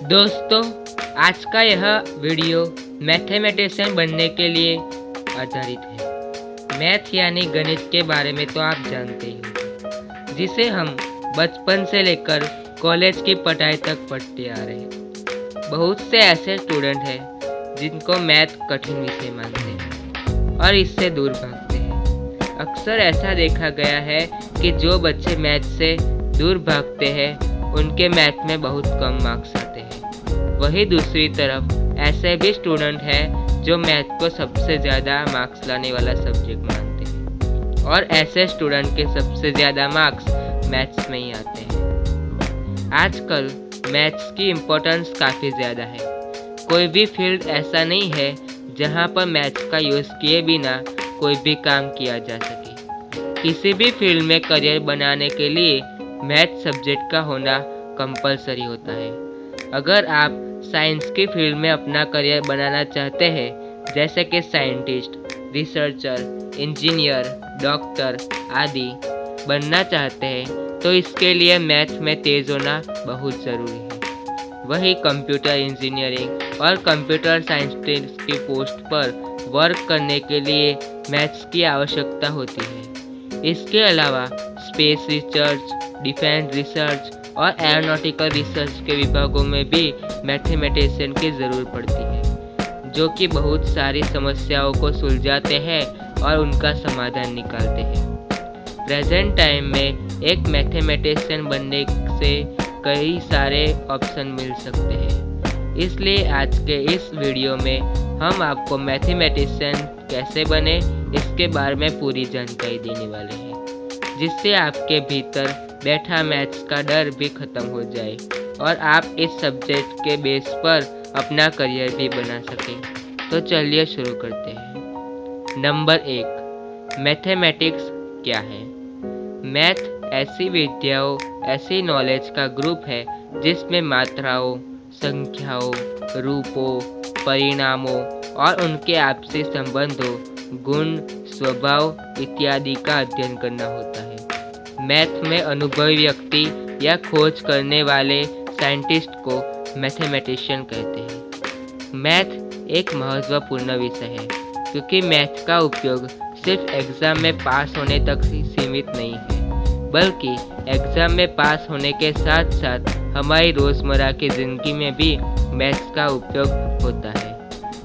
दोस्तों, आज का यह वीडियो मैथमेटिशियन बनने के लिए आधारित है। मैथ यानी गणित के बारे में तो आप जानते ही हो, जिसे हम बचपन से लेकर कॉलेज की पढ़ाई तक पढ़ते आ रहे हैं। बहुत से ऐसे स्टूडेंट हैं जिनको मैथ कठिन विषय मानते हैं और इससे दूर भागते हैं। अक्सर ऐसा देखा गया है कि जो बच्चे मैथ से दूर भागते हैं उनके मैथ में बहुत कम मार्क्स आते हैं। वहीं दूसरी तरफ ऐसे भी स्टूडेंट हैं जो मैथ को सबसे ज़्यादा मार्क्स लाने वाला सब्जेक्ट मानते हैं और ऐसे स्टूडेंट के सबसे ज़्यादा मार्क्स मैथ्स में ही आते हैं। आजकल मैथ्स की इम्पोर्टेंस काफ़ी ज़्यादा है। कोई भी फील्ड ऐसा नहीं है जहां पर मैथ्स का यूज़ किए बिना कोई भी काम किया जा सके। किसी भी फील्ड में करियर बनाने के लिए मैथ सब्जेक्ट का होना कंपलसरी होता है। अगर आप साइंस की फील्ड में अपना करियर बनाना चाहते हैं, जैसे कि साइंटिस्ट, रिसर्चर, इंजीनियर, डॉक्टर आदि बनना चाहते हैं, तो इसके लिए मैथ में तेज़ होना बहुत ज़रूरी है। वही कंप्यूटर इंजीनियरिंग और कंप्यूटर साइंटिस्ट की पोस्ट पर वर्क करने के लिए मैथ्स की आवश्यकता होती है। इसके अलावा स्पेस रिसर्च, डिफेंस रिसर्च और एरोनॉटिकल रिसर्च के विभागों में भी मैथमेटिशियन की ज़रूरत पड़ती है, जो कि बहुत सारी समस्याओं को सुलझाते हैं और उनका समाधान निकालते हैं। प्रेजेंट टाइम में एक मैथमेटिशियन बनने से कई सारे ऑप्शन मिल सकते हैं। इसलिए आज के इस वीडियो में हम आपको मैथमेटिशियन कैसे बने इसके बारे में पूरी जानकारी देने वाले हैं, जिससे आपके भीतर बैठा मैथ्स का डर भी खत्म हो जाए और आप इस सब्जेक्ट के बेस पर अपना करियर भी बना सकें। तो चलिए शुरू करते हैं। नंबर 1, मैथमेटिक्स क्या है? मैथ ऐसी विद्याओं, ऐसी नॉलेज का ग्रुप है जिसमें मात्राओं, संख्याओं, रूपों, परिणामों और उनके आपसी संबंधों, गुण, स्वभाव इत्यादि का अध्ययन करना होता है। मैथ में अनुभवी व्यक्ति या खोज करने वाले साइंटिस्ट को मैथमेटिशियन कहते हैं। मैथ एक महत्वपूर्ण विषय है क्योंकि मैथ का उपयोग सिर्फ एग्ज़ाम में पास होने तक ही सीमित नहीं है, बल्कि एग्ज़ाम में पास होने के साथ साथ हमारी रोज़मर्रा की ज़िंदगी में भी मैथ्स का उपयोग होता है,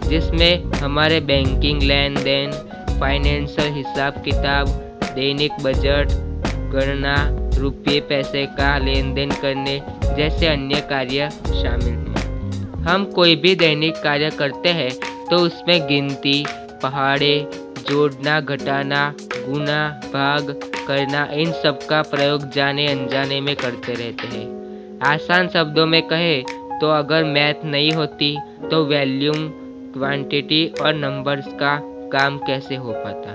जिसमें हमारे बैंकिंग लेन देन, फाइनेंशियल हिसाब किताब, दैनिक बजट, गणना, रुपये पैसे का लेन देन करने जैसे अन्य कार्य शामिल हैं। हम कोई भी दैनिक कार्य करते हैं तो उसमें गिनती, पहाड़े, जोड़ना, घटाना, गुना, भाग करना, इन सब का प्रयोग जाने अनजाने में करते रहते हैं। आसान शब्दों में कहें तो अगर मैथ नहीं होती तो वैल्यूम, क्वांटिटी और नंबर्स का काम कैसे हो पाता,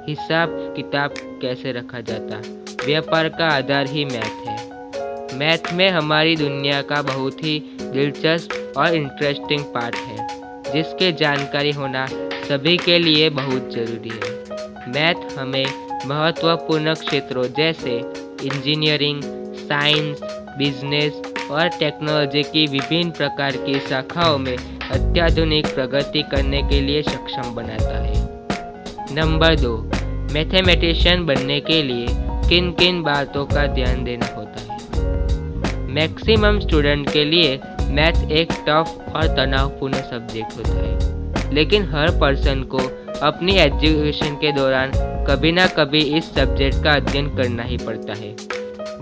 हिसाब किताब कैसे रखा जाता। व्यापार का आधार ही मैथ है। मैथ में हमारी दुनिया का बहुत ही दिलचस्प और इंटरेस्टिंग पार्ट है, जिसके जानकारी होना सभी के लिए बहुत ज़रूरी है। मैथ हमें महत्वपूर्ण क्षेत्रों जैसे इंजीनियरिंग, साइंस, बिजनेस और टेक्नोलॉजी की विभिन्न प्रकार की शाखाओं में अत्याधुनिक प्रगति करने के लिए सक्षम बनाता है। नंबर 2, मैथमेटिशियन बनने के लिए किन किन बातों का ध्यान देना होता है? मैक्सिमम स्टूडेंट के लिए मैथ एक टफ और तनावपूर्ण सब्जेक्ट होता है, लेकिन हर पर्सन को अपनी एजुकेशन के दौरान कभी ना कभी इस सब्जेक्ट का अध्ययन करना ही पड़ता है।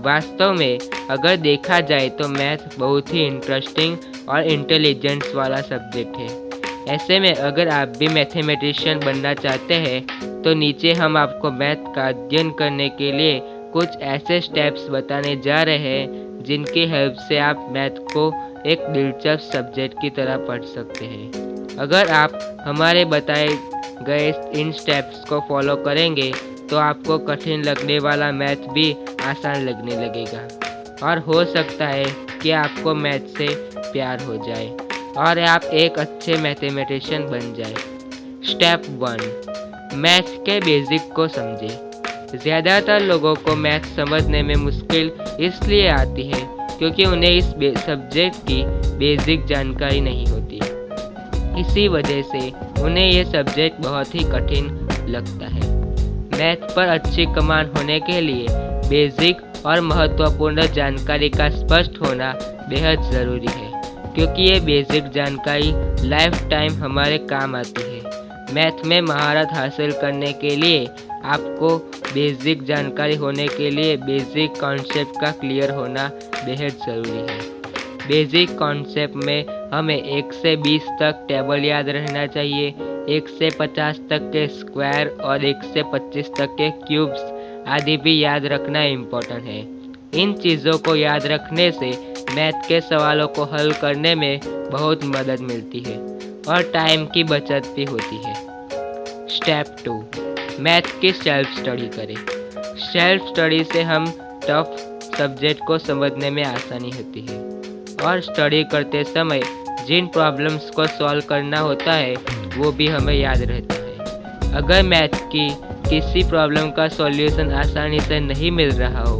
वास्तव में अगर देखा जाए तो मैथ बहुत ही इंटरेस्टिंग और इंटेलिजेंस वाला सब्जेक्ट है। ऐसे में अगर आप भी मैथमेटिशियन बनना चाहते हैं तो नीचे हम आपको मैथ का अध्ययन करने के लिए कुछ ऐसे स्टेप्स बताने जा रहे हैं जिनकी हेल्प से आप मैथ को एक दिलचस्प सब्जेक्ट की तरह पढ़ सकते हैं। अगर आप हमारे बताए गए इन स्टेप्स को फॉलो करेंगे तो आपको कठिन लगने वाला मैथ भी आसान लगने लगेगा और हो सकता है कि आपको मैथ से प्यार हो जाए और आप एक अच्छे मैथमेटिशियन बन जाए। स्टेप 1, मैथ के बेसिक को समझें। ज़्यादातर लोगों को मैथ समझने में मुश्किल इसलिए आती है क्योंकि उन्हें इस सब्जेक्ट की बेसिक जानकारी नहीं होती। इसी वजह से उन्हें ये सब्जेक्ट बहुत ही कठिन लगता है। मैथ पर अच्छी कमांड होने के लिए बेसिक और महत्वपूर्ण जानकारी का स्पष्ट होना बेहद ज़रूरी है, क्योंकि ये बेसिक जानकारी लाइफ टाइम हमारे काम आती है। मैथ में महारत हासिल करने के लिए आपको बेसिक जानकारी होने के लिए बेसिक कॉन्सेप्ट का क्लियर होना बेहद ज़रूरी है। बेसिक कॉन्सेप्ट में हमें 1 से 20 तक टेबल याद रहना चाहिए, 1 से 50 तक के स्क्वायर और 1 से 25 तक के क्यूब्स आदि भी याद रखना इम्पोर्टेंट है। इन चीज़ों को याद रखने से मैथ के सवालों को हल करने में बहुत मदद मिलती है और टाइम की बचत भी होती है। स्टेप 2, मैथ की सेल्फ स्टडी करें। सेल्फ स्टडी से हम टफ सब्जेक्ट को समझने में आसानी होती है और स्टडी करते समय जिन प्रॉब्लम्स को सॉल्व करना होता है वो भी हमें याद रहता है। अगर मैथ की किसी प्रॉब्लम का सॉल्यूशन आसानी से नहीं मिल रहा हो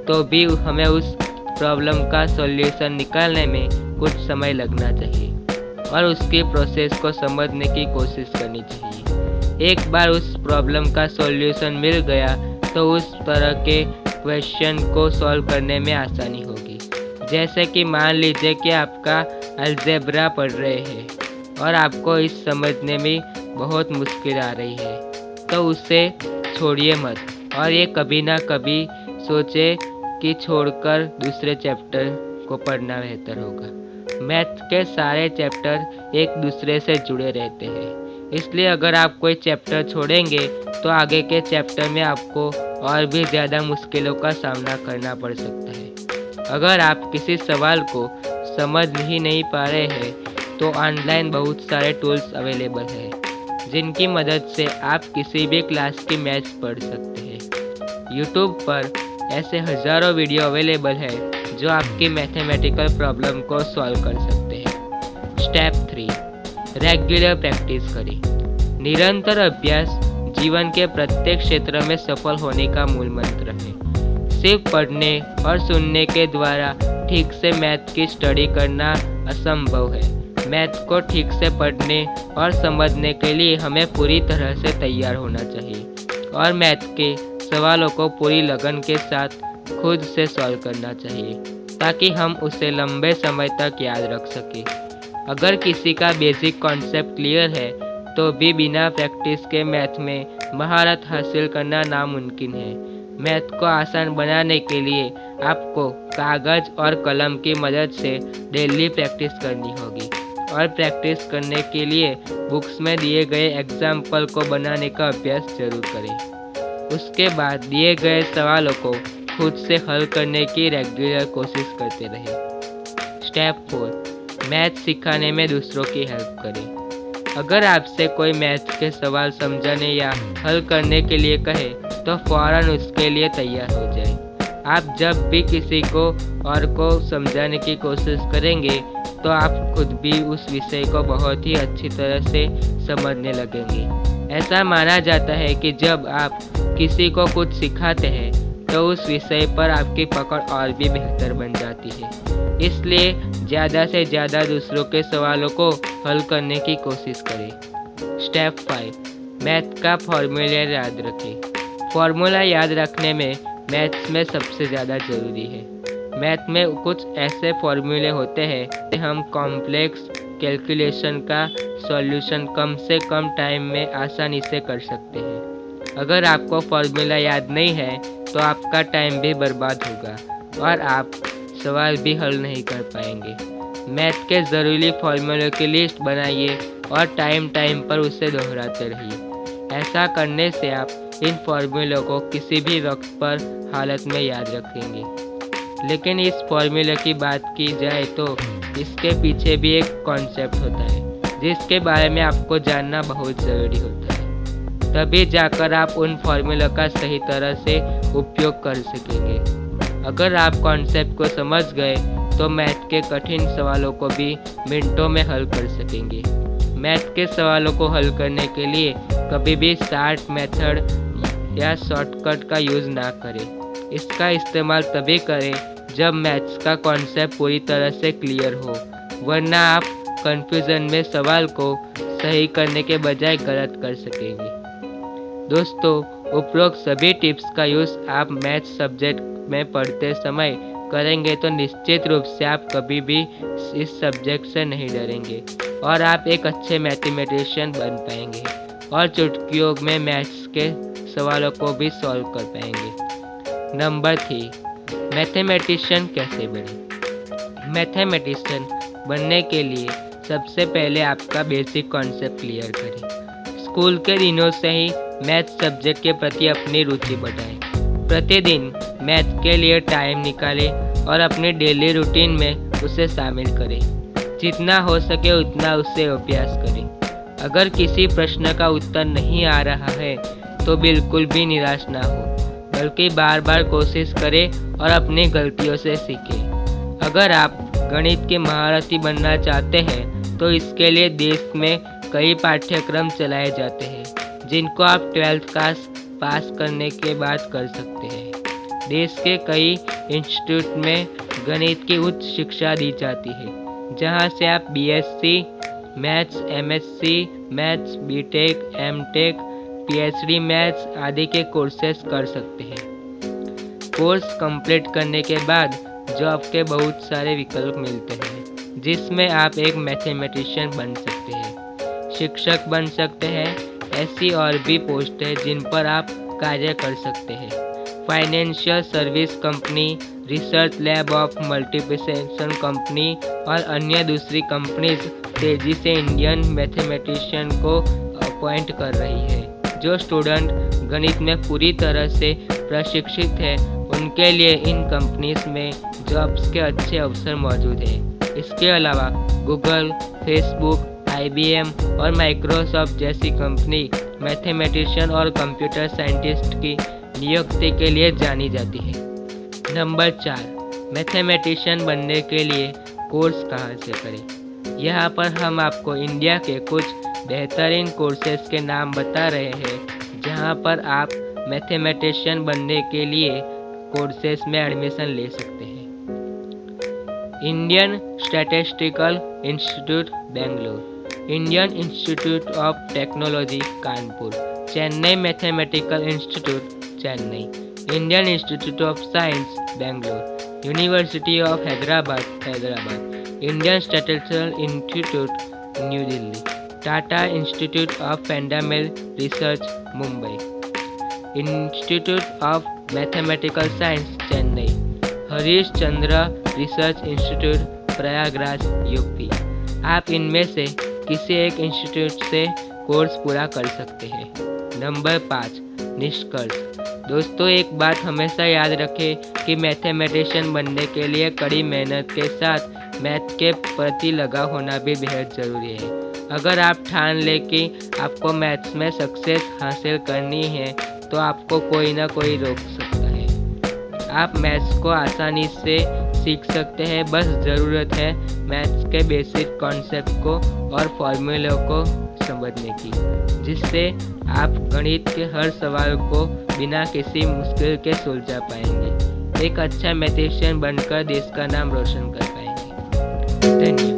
तो भी हमें उस प्रॉब्लम का सॉल्यूशन निकालने में कुछ समय लगना चाहिए और उसके प्रोसेस को समझने की कोशिश करनी चाहिए। एक बार उस प्रॉब्लम का सॉल्यूशन मिल गया तो उस तरह के क्वेश्चन को सॉल्व करने में आसानी होगी। जैसे कि मान लीजिए कि आपका अलजेब्रा पढ़ रहे हैं और आपको इस समझने में बहुत मुश्किल आ रही है, तो उसे छोड़िए मत और ये कभी ना कभी सोचे कि छोड़कर दूसरे चैप्टर को पढ़ना बेहतर होगा। मैथ के सारे चैप्टर एक दूसरे से जुड़े रहते हैं, इसलिए अगर आप कोई चैप्टर छोड़ेंगे तो आगे के चैप्टर में आपको और भी ज़्यादा मुश्किलों का सामना करना पड़ सकता है। अगर आप किसी सवाल को समझ ही नहीं पा रहे हैं तो ऑनलाइन बहुत सारे टूल्स अवेलेबल हैं जिनकी मदद से आप किसी भी क्लास की मैथ्स पढ़ सकते हैं। यूट्यूब पर ऐसे हज़ारों वीडियो अवेलेबल है जो आपकी मैथमेटिकल प्रॉब्लम को सॉल्व कर सकते हैं। स्टेप 3, रेगुलर प्रैक्टिस करें। निरंतर अभ्यास जीवन के प्रत्येक क्षेत्र में सफल होने का मूल मंत्र है। सिर्फ पढ़ने और सुनने के द्वारा ठीक से मैथ की स्टडी करना असंभव है। मैथ को ठीक से पढ़ने और समझने के लिए हमें पूरी तरह से तैयार होना चाहिए और मैथ के सवालों को पूरी लगन के साथ खुद से सॉल्व करना चाहिए ताकि हम उसे लंबे समय तक याद रख सकें। अगर किसी का बेसिक कॉन्सेप्ट क्लियर है तो भी बिना प्रैक्टिस के मैथ में महारत हासिल करना नामुमकिन है। मैथ को आसान बनाने के लिए आपको कागज़ और कलम की मदद से डेली प्रैक्टिस करनी होगी और प्रैक्टिस करने के लिए बुक्स में दिए गए एग्जाम्पल को बनाने का अभ्यास जरूर करें। उसके बाद दिए गए सवालों को खुद से हल करने की रेगुलर कोशिश करते रहें। स्टेप 4, मैथ सिखाने में दूसरों की हेल्प करें। अगर आपसे कोई मैथ के सवाल समझाने या हल करने के लिए कहे तो फ़ौरन उसके लिए तैयार हो जाए। आप जब भी किसी को और को समझाने की कोशिश करेंगे तो आप खुद भी उस विषय को बहुत ही अच्छी तरह से समझने लगेंगे। ऐसा माना जाता है कि जब आप किसी को कुछ सिखाते हैं तो उस विषय पर आपकी पकड़ और भी बेहतर बन जाती है। इसलिए ज़्यादा से ज़्यादा दूसरों के सवालों को हल करने की कोशिश करें। स्टेप 5, मैथ का फॉर्मूला याद रखें। फॉर्मूला याद रखने में मैथ्स में सबसे ज़्यादा ज़रूरी है। मैथ में कुछ ऐसे फॉर्मूले होते हैं कि हम कॉम्प्लेक्स कैलकुलेशन का सॉल्यूशन कम से कम टाइम में आसानी से कर सकते हैं। अगर आपको फॉर्मूला याद नहीं है तो आपका टाइम भी बर्बाद होगा और आप सवाल भी हल नहीं कर पाएंगे। मैथ के ज़रूरी फॉर्मूलों की लिस्ट बनाइए और टाइम पर उसे दोहराते रहिए। ऐसा करने से आप इन फॉर्मूलों को किसी भी वक्त पर हालत में याद रखेंगे। लेकिन इस फॉर्मूले की बात की जाए तो इसके पीछे भी एक कॉन्सेप्ट होता है जिसके बारे में आपको जानना बहुत ज़रूरी होता है। तभी जाकर आप उन फॉर्मूलों का सही तरह से उपयोग कर सकेंगे। अगर आप कॉन्सेप्ट को समझ गए तो मैथ के कठिन सवालों को भी मिनटों में हल कर सकेंगे। मैथ के सवालों को हल करने के लिए कभी भी शॉर्ट मेथड या शॉर्टकट का यूज़ ना करें। इसका इस्तेमाल तभी करें जब मैथ्स का कॉन्सेप्ट पूरी तरह से क्लियर हो, वरना आप कंफ्यूजन में सवाल को सही करने के बजाय गलत कर सकेंगे। दोस्तों, उपरोक्त सभी टिप्स का यूज़ आप मैथ्स सब्जेक्ट में पढ़ते समय करेंगे तो निश्चित रूप से आप कभी भी इस सब्जेक्ट से नहीं डरेंगे और आप एक अच्छे मैथमेटिशियन बन पाएंगे और चुटकियों में मैथ्स के सवालों को भी सॉल्व कर पाएंगे। नंबर 3, मैथमेटिशियन कैसे बने। मैथमेटिशियन बनने के लिए सबसे पहले आपका बेसिक कॉन्सेप्ट क्लियर करें। स्कूल के दिनों से ही मैथ्स सब्जेक्ट के प्रति अपनी रुचि बढ़ाएं। प्रतिदिन मैथ के लिए टाइम निकालें और अपने डेली रूटीन में उसे शामिल करें। जितना हो सके उतना उससे अभ्यास करें। अगर किसी प्रश्न का उत्तर नहीं आ रहा है तो बिल्कुल भी निराश ना हो, बल्कि बार बार कोशिश करें और अपनी गलतियों से सीखें। अगर आप गणित के महारथी बनना चाहते हैं तो इसके लिए देश में कई पाठ्यक्रम चलाए जाते हैं जिनको आप 12th क्लास पास करने के बाद कर सकते हैं। देश के कई इंस्टीट्यूट में गणित की उच्च शिक्षा दी जाती है, जहां से आप BSc maths, MSc maths, BTech, MTech, PhD maths आदि के कोर्सेज कर सकते हैं। कोर्स कंप्लीट करने के बाद जॉब के बहुत सारे विकल्प मिलते हैं, जिसमें आप एक मैथमेटिशियन बन सकते हैं, शिक्षक बन सकते हैं। ऐसी और भी पोस्ट है जिन पर आप कार्य कर सकते हैं। Financial service company, research lab of multiplication company और अन्य दूसरी कंपनीज तेजी से इंडियन मैथमेटिशियन को अपॉइंट कर रही है। जो स्टूडेंट गणित में पूरी तरह से प्रशिक्षित है उनके लिए इन कंपनीज में जॉब्स के अच्छे अवसर मौजूद हैं। इसके अलावा गूगल, फेसबुक, IBM और माइक्रोसॉफ्ट जैसी कंपनी मैथमेटिशियन और कंप्यूटर साइंटिस्ट की नियुक्ति के लिए जानी जाती है। नंबर 4, मैथमेटिशियन बनने के लिए कोर्स कहाँ से करें। यहाँ पर हम आपको इंडिया के कुछ बेहतरीन कोर्सेज के नाम बता रहे हैं जहाँ पर आप मैथमेटिशियन बनने के लिए कोर्सेज में एडमिशन ले सकते हैं। Indian statistical institute Bangalore, Indian institute of technology Kanpur, Chennai mathematical institute Chennai, Indian institute of science Bangalore, university of Hyderabad, Indian statistical institute new Delhi, Tata institute of fundamental research Mumbai, institute of mathematical science Chennai, Harish Chandra research institute Prayagraj UP. आप इनमें से किसी एक institute से course पूरा कर सकते हैं। नंबर 5, निष्कर्ष। दोस्तों, एक बात हमेशा याद रखें कि मैथमेटिशियन बनने के लिए कड़ी मेहनत के साथ मैथ के प्रति लगाव होना भी बेहद ज़रूरी है। अगर आप ठान लें कि आपको मैथ्स में सक्सेस हासिल करनी है तो आपको कोई ना कोई रोक सकता है। आप मैथ्स को आसानी से सीख सकते हैं, बस ज़रूरत है मैथ्स के बेसिक कॉन्सेप्ट को और फॉर्मूलों को समझने की, जिससे आप गणित के हर सवाल को बिना किसी मुश्किल के सुलझा पाएंगे। एक अच्छा मैथमेटिशियन बनकर देश का नाम रोशन कर पाएंगे। धन्यवाद।